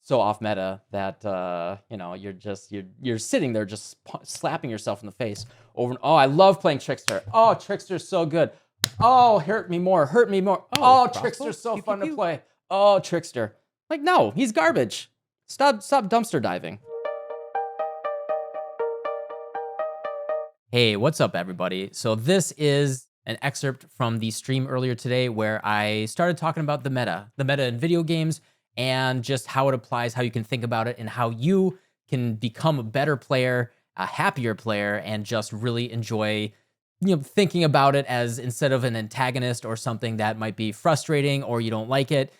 so off meta that you're sitting there just slapping yourself in the face over and oh, I love playing Trickster. Oh, Trickster's so good. Oh, hurt me more, hurt me more. Oh, Oh, crossbow? Trickster's so Pew, pew, fun to pew. play. Oh, Trickster. Like, no, he's garbage. Stop dumpster diving. Hey, what's up, everybody? So this is an excerpt from the stream earlier today where I started talking about the meta in video games, and just how it applies, how you can think about it, and how you can become a better player, a happier player, and just really enjoy, thinking about it as instead of an antagonist or something that might be frustrating or you don't like it,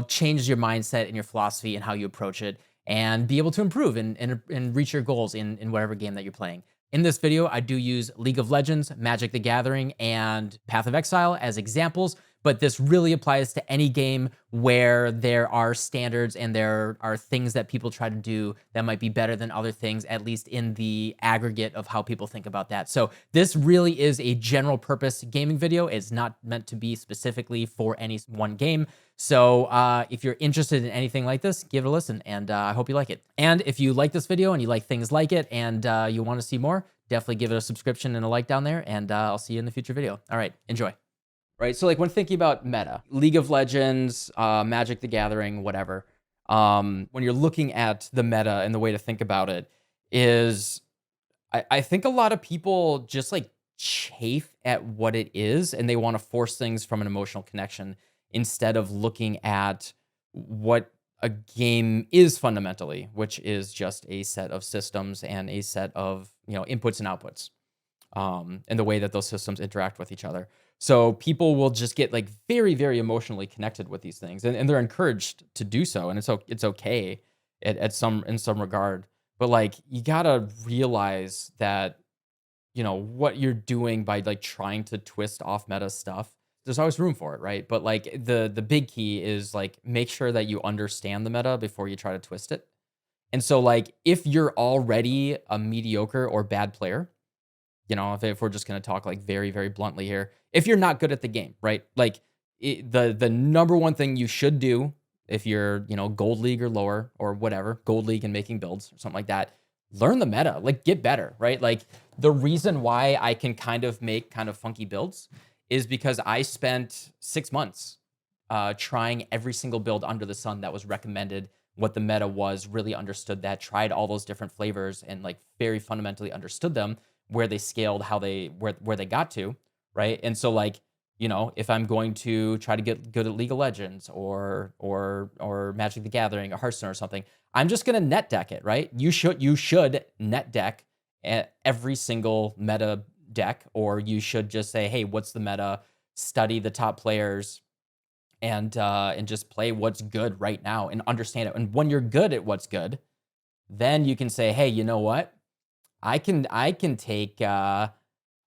change your mindset and your philosophy and how you approach it and be able to improve and reach your goals in whatever game that you're playing. In this video, I do use League of Legends, Magic the Gathering, and Path of Exile as examples, but this really applies to any game where there are standards and there are things that people try to do that might be better than other things, at least in the aggregate of how people think about that. So this really is a general purpose gaming video. It's not meant to be specifically for any one game. So if you're interested in anything like this, give it a listen, and I hope you like it. And if you like this video and you like things like it and you want to see more, definitely give it a subscription and a like down there, and I'll see you in the future video. All right, enjoy. Right, so like when thinking about meta, League of Legends, Magic the Gathering, whatever, when you're looking at the meta and the way to think about it is, I think a lot of people just like chafe at what it is and they want to force things from an emotional connection instead of looking at what a game is fundamentally, which is just a set of systems and a set of inputs and outputs, and the way that those systems interact with each other. So people will just get like very, very emotionally connected with these things, and they're encouraged to do so, and it's okay in some regard. But like you gotta realize that what you're doing by like trying to twist off meta stuff, there's always room for it, right? But like the big key is like make sure that you understand the meta before you try to twist it. And so like if you're already a mediocre or bad player, if we're just going to talk like very, very bluntly here, if you're not good at the game, right? Like the number one thing you should do if you're, gold league or lower or whatever, gold league and making builds or something like that, learn the meta, like get better, right? Like the reason why I can kind of make kind of funky builds is because I spent 6 months trying every single build under the sun that was recommended, what the meta was, really understood that, tried all those different flavors and like very fundamentally understood them, where they scaled, how they where they got to, right? And so like, if I'm going to try to get good at League of Legends or Magic the Gathering or Hearthstone or something, I'm just gonna net deck it, right? You should net deck every single meta deck, or you should just say, hey, what's the meta? Study the top players and just play what's good right now and understand it. And when you're good at what's good, then you can say, hey, you know what? I can take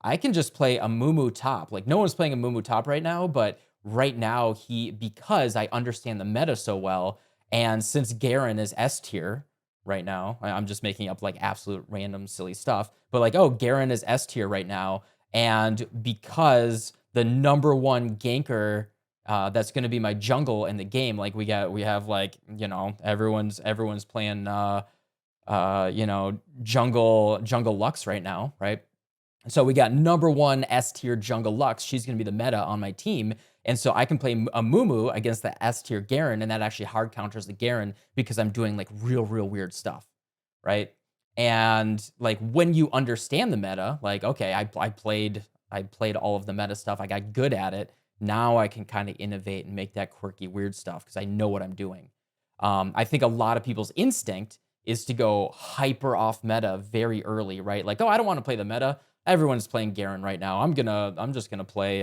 I can just play a Mumu top. Like no one's playing a Mumu top right now, but right now because I understand the meta so well, and since Garen is S tier right now, I'm just making up like absolute random silly stuff, but like, oh, Garen is S tier right now, and because the number one ganker that's going to be my jungle in the game, like we have like everyone's playing jungle Lux right now, right? So we got number one S tier jungle Lux. She's going to be the meta on my team. And so I can play a Mumu against the S tier Garen, and that actually hard counters the Garen because I'm doing like real weird stuff, right? And like when you understand the meta, like, okay, I played all of the meta stuff. I got good at it. Now I can kind of innovate and make that quirky, weird stuff because I know what I'm doing. I think a lot of people's instinct is to go hyper off meta very early, right? Like, oh, I don't want to play the meta. Everyone's playing Garen right now. I'm just gonna play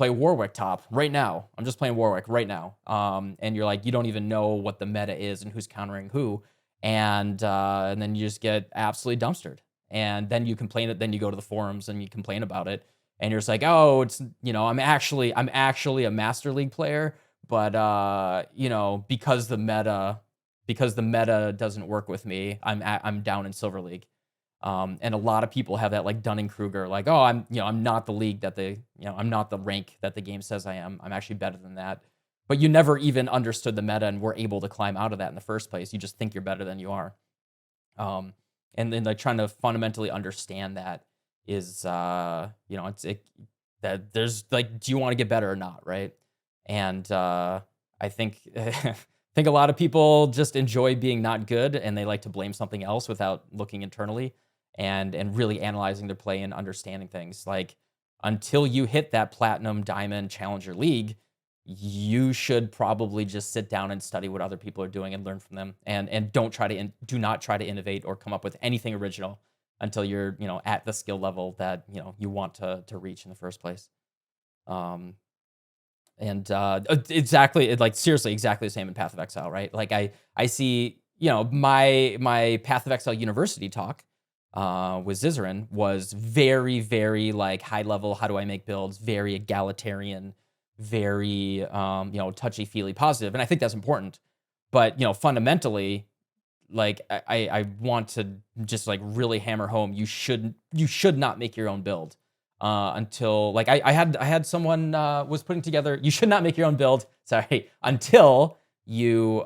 Warwick top right now. I'm just playing Warwick right now. And you're like, you don't even know what the meta is and who's countering who, and then you just get absolutely dumpstered. And then you complain it. Then you go to the forums and you complain about it. And you're just like, oh, it's I'm actually a Master League player, but because the meta doesn't work with me, I'm down in Silver League. And a lot of people have that like Dunning-Kruger, like, oh, I'm not the league that I'm not the rank that the game says I am. I'm actually better than that. but you never even understood the meta and were able to climb out of that in the first place. You just think you're better than you are. And then like trying to fundamentally understand that is, that there's like, do you want to get better or not, right? And I think think a lot of people just enjoy being not good, and they like to blame something else without looking internally and really analyzing their play and understanding things. Like until you hit that platinum, diamond, challenger league, you should probably just sit down and study what other people are doing and learn from them, and do not try to innovate or come up with anything original until you're at the skill level that you want to reach in the first place. um exactly, like seriously exactly the same in Path of Exile, right? Like I see, my Path of Exile University talk with Zizaran was very, very like high level, how do I make builds, very egalitarian, very touchy-feely positive. And I think that's important. But fundamentally, like I want to just like really hammer home, you should not make your own build until like I had someone was putting together, you should not make your own build, sorry, until you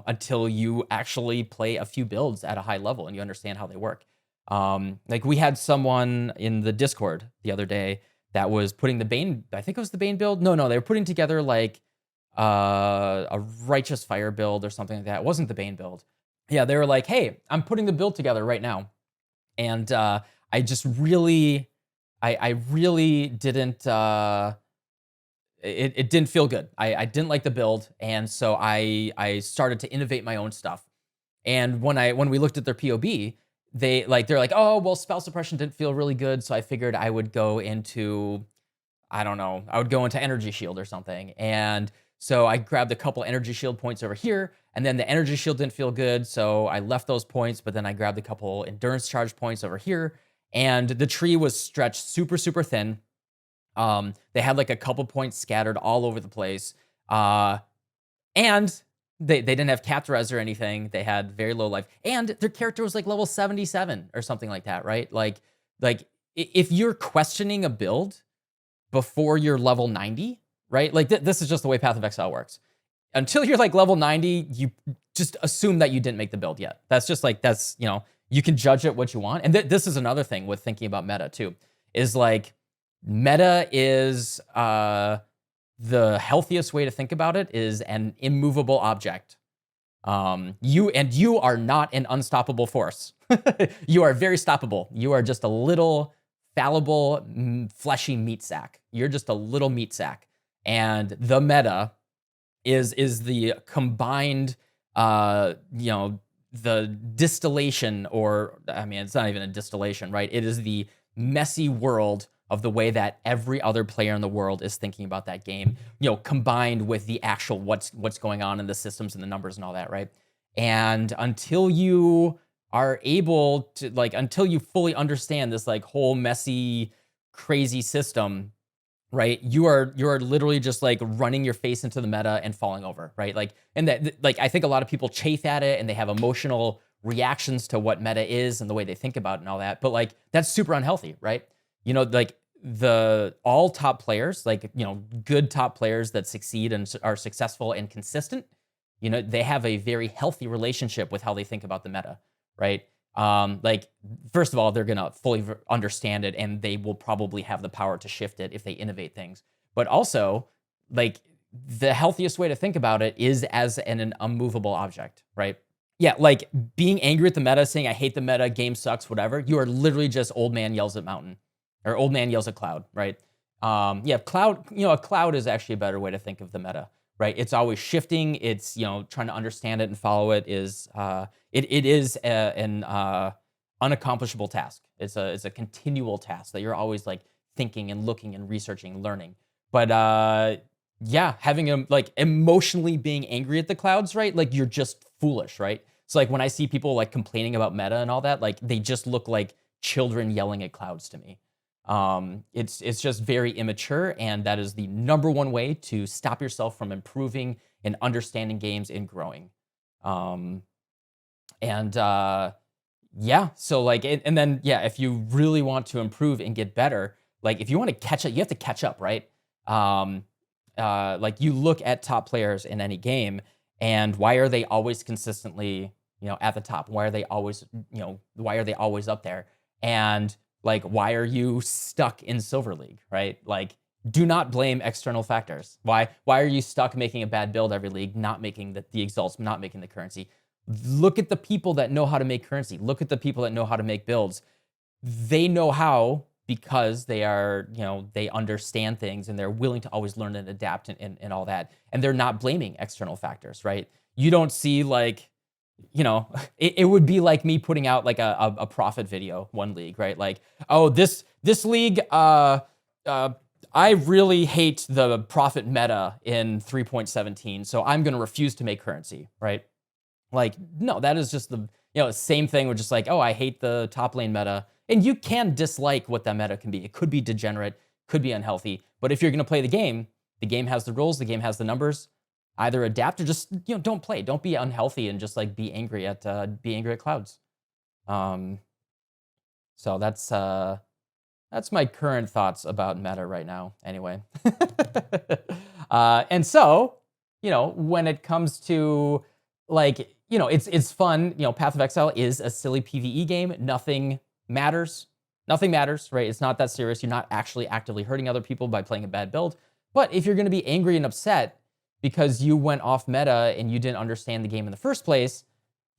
until you actually play a few builds at a high level and you understand how they work. Like we had someone in the Discord the other day that was putting the Bane, I think it was the Bane build. No, they were putting together like a Righteous Fire build or something like that. It wasn't the Bane build. Yeah, they were like, hey, I'm putting the build together right now. And I just really, I really didn't, it didn't feel good. I didn't like the build. And so I started to innovate my own stuff. And when we looked at their POB, they're like, oh, well, spell suppression didn't feel really good. So I figured I would go into, I don't know, I would go into energy shield or something. And so I grabbed a couple energy shield points over here, and then the energy shield didn't feel good. So I left those points, but then I grabbed a couple endurance charge points over here, and the tree was stretched super, super thin. They had like a couple points scattered all over the place. And they didn't have capped res or anything. They had very low life, and their character was like level 77 or something like that, right? Like if you're questioning a build before you're level 90, right? Like this is just the way Path of Exile works. Until you're like level 90, you just assume that you didn't make the build yet. That's just like, you can judge it what you want. And this is another thing with thinking about meta too, is like meta is the healthiest way to think about it is an immovable object. You are not an unstoppable force. You are very stoppable. You are just a little fallible, fleshy meat sack. You're just a little meat sack. And the meta is the combined, the distillation, or I mean, it's not even a distillation, right? It is the messy world of the way that every other player in the world is thinking about that game, combined with the actual what's going on in the systems and the numbers and all that, right? And until you are able to, like, until you fully understand this like whole messy, crazy system, right? You are literally just like running your face into the meta and falling over, right? Like, and that, like, I think a lot of people chafe at it and they have emotional reactions to what meta is and the way they think about it and all that. But like, that's super unhealthy, right? Like all top players, like, good top players that succeed and are successful and consistent, they have a very healthy relationship with how they think about the meta, right? Like, first of all, they're gonna fully understand it, and they will probably have the power to shift it if they innovate things. But also, like, the healthiest way to think about it is as an unmovable object, right? Yeah, like being angry at the meta, saying I hate the meta, game sucks, whatever. You are literally just old man yells at mountain, or old man yells at cloud, right? Yeah, cloud. A cloud is actually a better way to think of the meta, right? It's always shifting. It's trying to understand it and follow it is it is an unaccomplishable task. It's a continual task that you're always like thinking and looking and researching, learning. But yeah, having like emotionally being angry at the clouds, right? Like you're just foolish, right? So like when I see people like complaining about meta and all that, like they just look like children yelling at clouds to me. It's just very immature, and that is the number one way to stop yourself from improving and understanding games and growing. Yeah, so like, and then yeah, if you really want to improve and get better, like if you want to catch up, you have to catch up, right? like you look at top players in any game, and why are they always consistently, at the top? Why are they always, why are they always up there? And like, why are you stuck in Silver League, right? Like, do not blame external factors. Why are you stuck making a bad build every league, not making the exalts, not making the currency? Look at the people that know how to make currency. Look at the people that know how to make builds. They know how because they are, they understand things and they're willing to always learn and adapt and all that. And they're not blaming external factors, right? You don't see like, it would be like me putting out like a profit video one league, right? Like, oh, this league, I really hate the profit meta in 3.17, so I'm going to refuse to make currency, right? Like, no, that is just the, same thing with just like, oh, I hate the top lane meta. And you can dislike what that meta can be. It could be degenerate, could be unhealthy. But if you're going to play the game has the rules, the game has the numbers. Either adapt or just, don't play. Don't be unhealthy and just like be angry at clouds. So that's my current thoughts about meta right now, anyway. And so, when it comes to like, it's fun. Path of Exile is a silly PvE game. Nothing matters. Nothing matters, right? It's not that serious. You're not actually actively hurting other people by playing a bad build. But if you're going to be angry and upset because you went off meta and you didn't understand the game in the first place,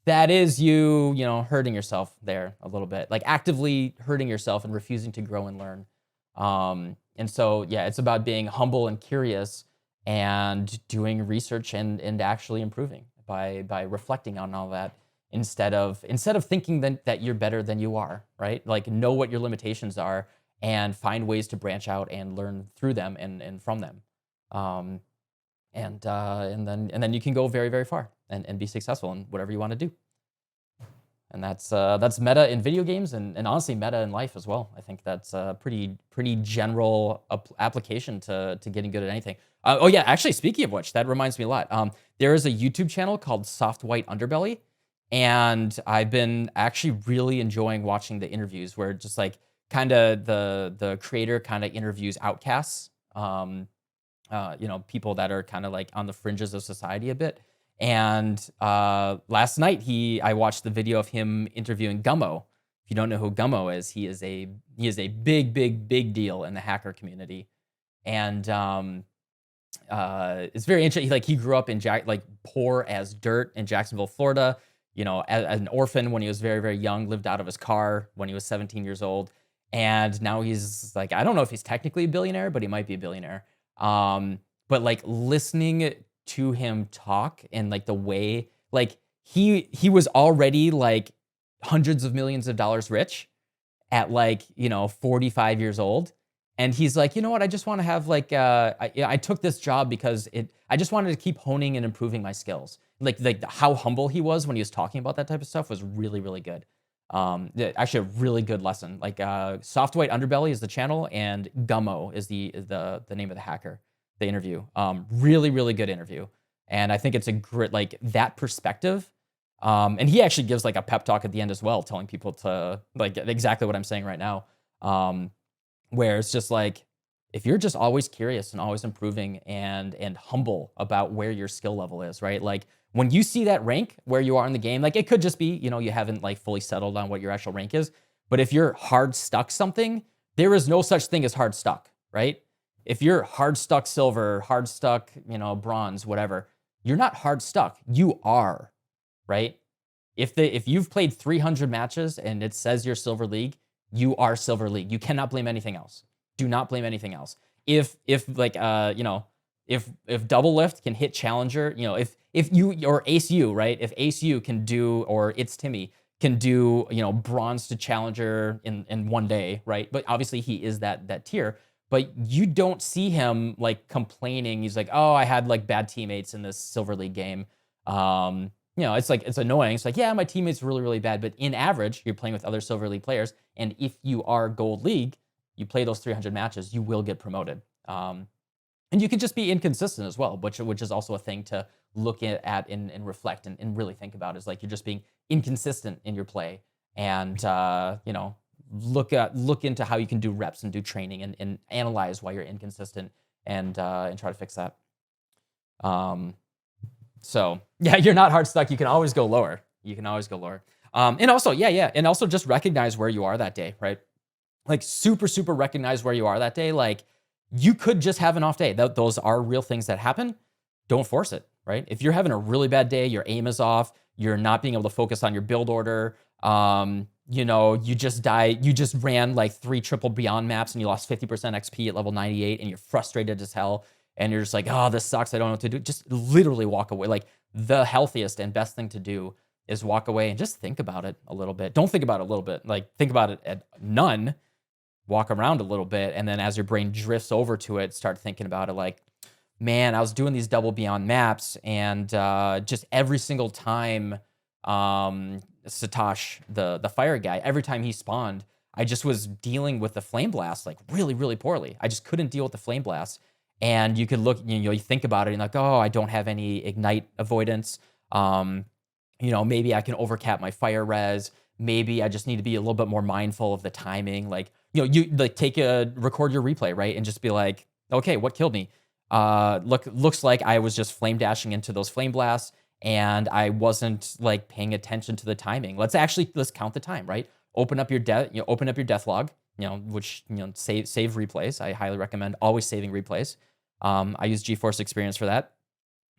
that is you, hurting yourself there a little bit, like actively hurting yourself and refusing to grow and learn. And so, yeah, it's about being humble and curious and doing research and actually improving by reflecting on all that instead of thinking that you're better than you are, right? Like, know what your limitations are and find ways to branch out and learn through them and from them. And then you can go very, very far and be successful in whatever you want to do. And that's meta in video games and honestly meta in life as well. I think that's a pretty general application to getting good at anything. Oh yeah, actually, speaking of which, that reminds me a lot. There is a YouTube channel called Soft White Underbelly, and I've been actually really enjoying watching the interviews where just like kind of the creator kind of interviews outcasts, people that are kind of like on the fringes of society a bit. And last night I watched the video of him interviewing Gummo. If you don't know who Gummo is, he is a big deal in the hacker community. And it's very interesting. He grew up in poor as dirt in Jacksonville, Florida. As an orphan when he was very, very young, lived out of his car when he was 17 years old. And now he's like, I don't know if he's technically a billionaire, but he might be a billionaire. But like listening to him talk and like the way like he was already like hundreds of millions of dollars rich at 45 years old. And he's like, you know what? I just want to have like, I took this job because I just wanted to keep honing and improving my skills. Like how humble he was when he was talking about that type of stuff was really, really good. Actually a really good lesson. Like, Soft White Underbelly is the channel and Gummo is the name of the hacker, the interview. Really, really good interview. And I think it's a great, like that perspective. And he actually gives like a pep talk at the end as well, telling people to like exactly what I'm saying right now. Where it's just like, if you're just always curious and always improving and humble about where your skill level is, right? Like when you see that rank where you are in the game, like it could just be, you haven't like fully settled on what your actual rank is. But if you're hard stuck something, there is no such thing as hard stuck, right? If you're hard stuck silver, hard stuck, bronze, whatever, you're not hard stuck. You are, right? If you've played 300 matches and it says you're Silver League, you are Silver League. You cannot blame anything else. Do not blame anything else. If Double Lift can hit Challenger, if you or Ace U, right? If Ace U can do, or It's Timmy can do, bronze to Challenger in one day, right? But obviously he is that tier. But you don't see him like complaining. He's like, oh, I had like bad teammates in this Silver League game. It's like, it's annoying. It's like, yeah, my teammates are really, really bad. But in average, you're playing with other Silver League players. And if you are Gold League, you play those 300 matches, you will get promoted. And you can just be inconsistent as well, which is also a thing to look at and reflect and really think about, is like you're just being inconsistent in your play. And, look into how you can do reps and do training and analyze why you're inconsistent and try to fix that. So yeah, you're not hard stuck. You can always go lower. You can always go lower. And also, yeah. And also just recognize where you are that day, right? Like super, super recognize where you are that day. Like you could just have an off day. Those are real things that happen. Don't force it, right? If you're having a really bad day, your aim is off, you're not being able to focus on your build order, you just died, you just ran like 3 triple beyond maps and you lost 50% XP at level 98 and you're frustrated as hell and you're just like, oh, this sucks, I don't know what to do. Just literally walk away. Like the healthiest and best thing to do is walk away and just think about it a little bit. Don't think about it a little bit. Like think about it at none, walk around a little bit, and then as your brain drifts over to it, start thinking about it like, man, I was doing these double beyond maps and just every single time Satosh, the fire guy, every time he spawned, I just was dealing with the flame blast like really, really poorly. I just couldn't deal with the flame blast. And you could look, you think about it and like, oh, I don't have any ignite avoidance. Maybe I can overcap my fire res. Maybe I just need to be a little bit more mindful of the timing. Like, you like record your replay, right? And just be like, okay, what killed me? Looks like I was just flame dashing into those flame blasts and I wasn't like paying attention to the timing. Let's count the time, right? Open up your death log, which save replays. I highly recommend always saving replays. I use GeForce Experience for that.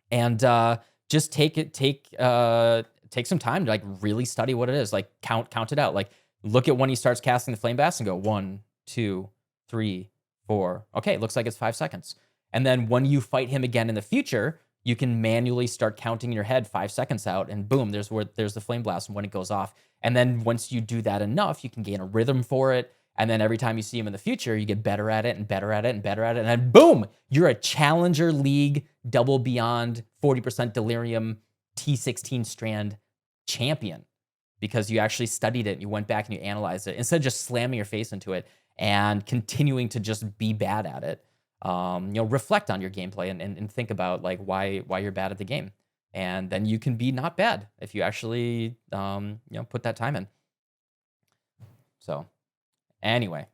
And just take some time to like really study what it is. Like count it out. Like look at when he starts casting the flame blast and go 1, 2, 3, 4. Okay, looks like it's 5 seconds. And then when you fight him again in the future, you can manually start counting in your head 5 seconds out, and boom, there's the flame blast and when it goes off. And then once you do that enough, you can gain a rhythm for it. And then every time you see him in the future, you get better at it and better at it and better at it. And then boom, you're a Challenger League double beyond 40% delirium T16 strand champion because you actually studied it. You went back and you analyzed it instead of just slamming your face into it and continuing to just be bad at it. Reflect on your gameplay and think about like why you're bad at the game. And then you can be not bad if you actually, put that time in. So anyway,